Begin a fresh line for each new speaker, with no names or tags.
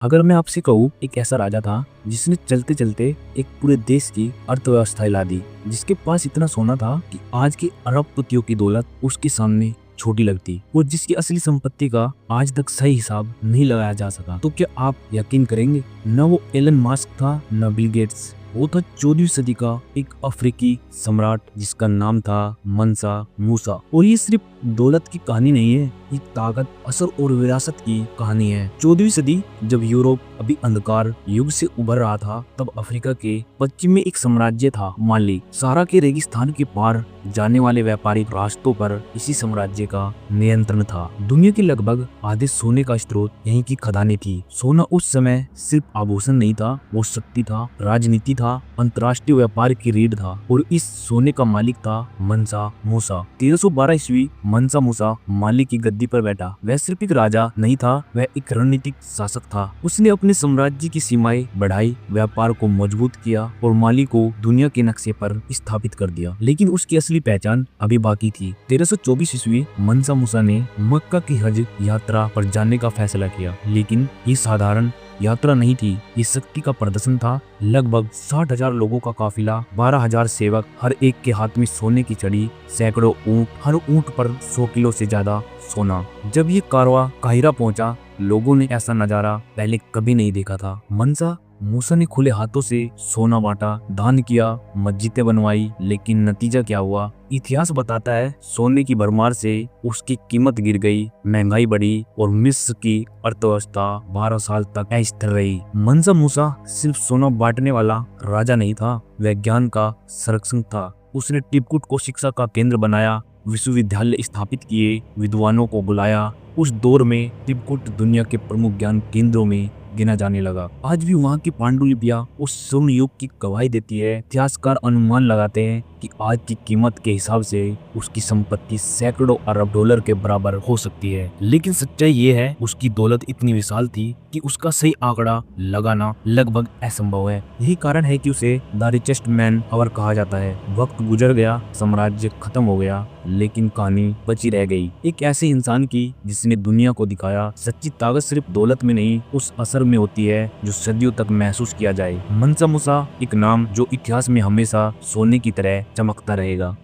अगर मैं आपसे कहूँ, एक ऐसा राजा था जिसने चलते चलते एक पूरे देश की अर्थव्यवस्था हिला दी, जिसके पास इतना सोना था कि आज के अरबपतियों की दौलत उसके सामने छोटी लगती, और जिसकी असली संपत्ति का आज तक सही हिसाब नहीं लगाया जा सका। तो क्या आप यकीन करेंगे, न वो एलन मस्क था, न बिल गेट्स। वो था 14वीं सदी का एक अफ्रीकी सम्राट जिसका नाम था मंसा मूसा। और ये सिर्फ दौलत की कहानी नहीं है, ये ताकत, असर और विरासत की कहानी है। 14वीं सदी जब यूरोप अभी अंधकार युग से उभर रहा था, तब अफ्रीका के पश्चिम में एक साम्राज्य था, माली। सहारा के रेगिस्तान के पार जाने वाले व्यापारिक रास्तों पर इसी साम्राज्य का नियंत्रण था। दुनिया के लगभग आधे सोने का स्रोत यहीं की खदानें थी। सोना उस समय सिर्फ आभूषण नहीं था, वो शक्ति था, राजनीति था, अंतर्राष्ट्रीय व्यापार की रीढ़ था। और इस सोने का मालिक था मंसा मूसा। 1312 ईस्वी मंसा मूसा माली की गद्दी पर बैठा। वह सिर्फ एक राजा नहीं था, वह एक रणनीतिक शासक था। उसने अपने साम्राज्य की सीमाएं बढ़ाई, व्यापार को मजबूत किया और माली को दुनिया के नक्शे पर स्थापित कर दिया। लेकिन उसकी असली पहचान अभी बाकी थी। 1324 ईस्वी मंसा मूसा ने मक्का की हज यात्रा पर जाने का फैसला किया। लेकिन ये साधारण यात्रा नहीं थी, ये शक्ति का प्रदर्शन था। लगभग 60,000 लोगों का काफिला, 12,000 सेवक, हर एक के हाथ में सोने की छड़ी, सैकड़ों ऊंट, हर ऊंट पर 100 किलो से ज्यादा सोना। जब ये कारवां काहिरा पहुंचा, लोगों ने ऐसा नजारा पहले कभी नहीं देखा था। मंसा मूसा ने खुले हाथों से सोना बांटा, दान किया, मस्जिदें बनवाई। लेकिन नतीजा क्या हुआ? इतिहास बताता है, सोने की भरमार से उसकी कीमत गिर गई, महंगाई बढ़ी और मिस्र की अर्थव्यवस्था 12 साल तक अस्थिर रही। मंसा मूसा सिर्फ सोना बांटने वाला राजा नहीं था, वह ज्ञान का संरक्षक था। उसने टिबकुट को शिक्षा का केंद्र बनाया, विश्वविद्यालय स्थापित किए, विद्वानों को बुलाया। उस दौर में टिबकुट दुनिया के प्रमुख ज्ञान केंद्रों में गिना जाने लगा। आज भी वहाँ की पांडुलिपियां उस स्वर्ण युग की गवाही देती है। इतिहासकार अनुमान लगाते हैं कि आज की कीमत के हिसाब से उसकी संपत्ति सैकड़ों अरब डॉलर के बराबर हो सकती है। लेकिन सच्चाई ये है, उसकी दौलत इतनी विशाल थी कि उसका सही आंकड़ा लगाना लगभग असंभव है। यही कारण है कि उसे द रिचेस्ट मैन अवर कहा जाता है। वक्त गुजर गया, साम्राज्य खत्म हो गया, लेकिन कहानी बची रह गई, एक ऐसे इंसान की जिसने दुनिया को दिखाया सच्ची ताकत सिर्फ दौलत में नहीं, उस असर में होती है जो सदियों तक महसूस किया जाए। मंसा मूसा एक नाम जो इतिहास में हमेशा सोने की तरह चमकता रहेगा।